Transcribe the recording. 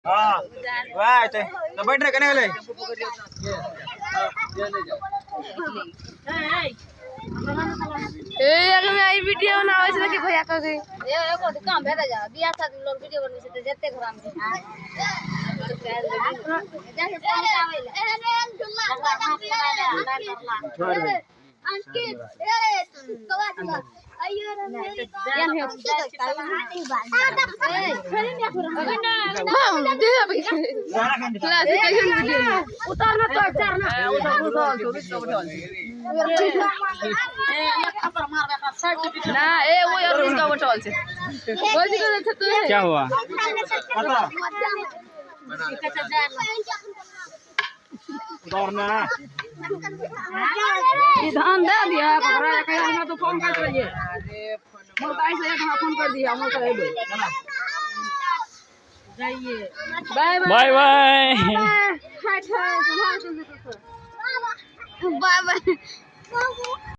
हाँ वाह तो बैठ रहे कने गले ए अगर मैं आई वीडियो बनावे से कि भैया का गई ए को काम भेजा जा बियाह शादी लोग वीडियो बनवे से जते घर में जैसे फोन आवेला अंकित ए कवा दिला अयो रे मेरी यान है खड़ी नहीं करो हम दे अभी क्लास के वीडियो उतारना तो चार ना ना ए वो यार इसका बटॉल से वो जी कर तो क्या हुआ उतारना ध्यान दे दिया पकड़ा कहीं हम तो फोन कर रही है मोबाइल से एक फोन कर दिया हम कर दे जाइए bye bye bye bye bye